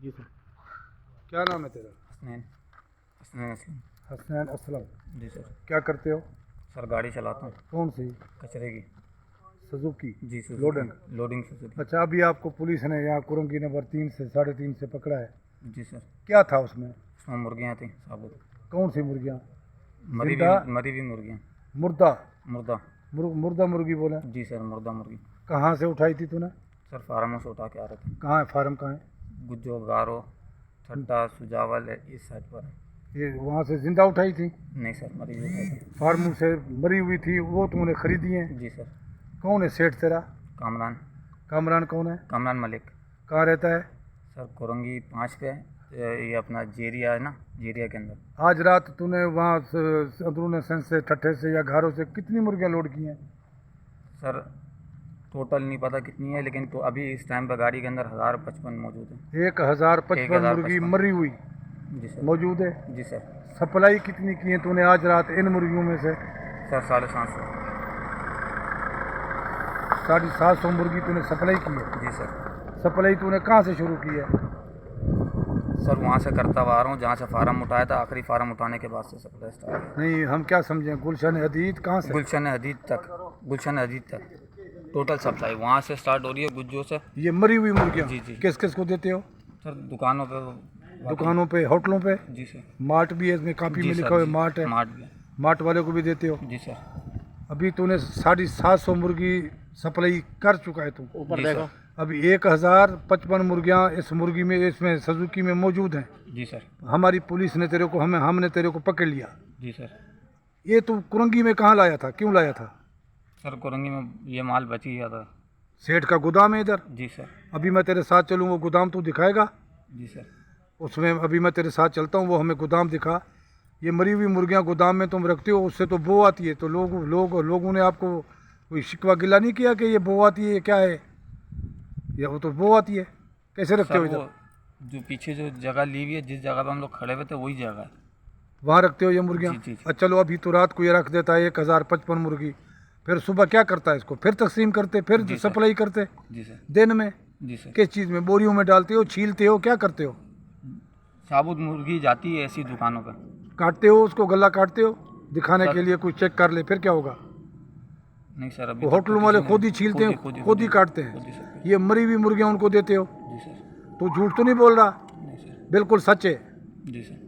जी sir. क्या नाम है तेरा? हसनैन हसनैन असलम। हसनैन असलम। जी सर। क्या करते हो? सर गाड़ी चलाता हूँ, कौन सी? कचरे की। सुजुकी? जी सर। लोडिंग? Loading Suzuki. अच्छा, अभी आपको पुलिस ने यहाँ कुरंगी नंबर 3 से 3.5 से पकड़ा है। जी सर। क्या था उसमें? उसमें मुर्गियाँ थी साबुत, कौन सी मुर्गियाँ? मरी जिंदा? हुई मुर्गियाँ। मुर्दा? मुर्दा। मुर्दा मुर्गी बोला? जी सर, मुर्दा मुर्गी। कहाँ से उठाई थी तूने? सर फार्मों से उठा के आ रहे थे। कहाँ है फार्म, कहाँ है? गुज्जो, गारो, ठट्टा, सुजावल है, इस साइड पर है। ये वहाँ से जिंदा उठाई थी? नहीं सर, मरी हुई उठाई थी। फार्म से मरी हुई थी वो तुमने खरीदी है? जी सर। कौन है सेठ तेरा? कामरान। कामरान कौन है? कामरान मलिक। कहाँ रहता है? सर कुरंगी 5 पे, ये अपना जेरिया है ना, जेरिया के अंदर। आज रात तूने वहाँ अंदरून सेंस से, ठट्ठे से या घरों से कितनी मुर्गियाँ लोड की हैं? सर टोटल नहीं पता कितनी है, लेकिन तो अभी इस टाइम पर गाड़ी के अंदर 1055 मौजूद है। 1055 मुर्गी 1055 मरी हुई जी सर। मौजूद है। जी सर। सप्लाई कितनी की है तूने आज रात इन मुर्गियों में से? सर 750। 750 मुर्गी तूने सप्लाई की है? जी सर। सप्लाई तूने कहाँ से शुरू की है? सर वहाँ से करता हुआ आ रहा हूँ जहाँ से फार्म उठाया था, आखिरी फार्म उठाने के बाद से सप्लाई स्टार्ट। नहीं, हम क्या समझें, गुलशन हदीद कहाँ से? गुलशन हदीद तक, गुलशन हदीद तक टोटल सप्लाई वहाँ से स्टार्ट हो रही है, गुज्जो से। ये मरी हुई मुर्गियाँ जी जी। किस किस को देते हो? सर दुकानों पे। दुकानों पे, होटलों पे? जी सर। मार्ट भी है इसमें, कापी जी में सर, लिखा हुआ है जी। मार्ट है? मार्ट भी है। मार्ट वाले को भी देते हो? जी सर। अभी तूने 750 मुर्गी सप्लाई कर चुका है तू। जी सर। अभी 1055 मुर्गियाँ इस मुर्गी में, इसमें सुजुकी में मौजूद हैं। जी सर। हमारी पुलिस ने तेरे को, हमने तेरे को पकड़ लिया। जी सर। ये तू कुरंगी में कहाँ लाया था, क्यों लाया था? सर कुरंगी में ये माल बच ही गया था। सेठ का गोदाम है इधर? जी सर। अभी मैं तेरे साथ चलूँ, वो गोदाम तू दिखाएगा? जी सर। उसमें अभी मैं तेरे साथ चलता हूँ, वो हमें गोदाम दिखा। ये मरी हुई मुर्गियाँ गोदाम में तुम रखते हो, उससे तो बो आती है। तो लोगों ने आपको कोई शिकवा गिला नहीं किया कि ये बो आती है, ये क्या है? ये वो तो बो आती है, कैसे रखते सर हो इधर? वो जो पीछे जो जगह ली हुई है, जिस जगह पे हम लोग खड़े हुए थे वही जगह है। वहाँ रखते हो ये मुर्गियाँ? जी, जी, जी। अच्छा चलो, अभी तो रात को ये रख देता है 1055 मुर्गी, फिर सुबह क्या करता है इसको? फिर तकसीम करते, फिर जी सर। सप्लाई करते? जी सर। दिन में जी सर। किस चीज़ में, बोरियों में डालते हो, छीलते हो, क्या करते हो? साबुत मुर्गी जाती है ऐसी दुकानों पर। काटते हो उसको, गला काटते हो दिखाने सर- के लिए, कोई चेक कर ले, फिर क्या होगा? नहीं सर, अभी वो तक तो होटलों वाले किसी ने- खुद ही छीलते हैं, खुद ही काटते खुद ही हैं। सब। ये मरी हुई मुर्गियाँ उनको देते हो? जी सर। तो झूठ तो नहीं बोल रहा? नहीं सर। बिल्कुल सच है। जी सर।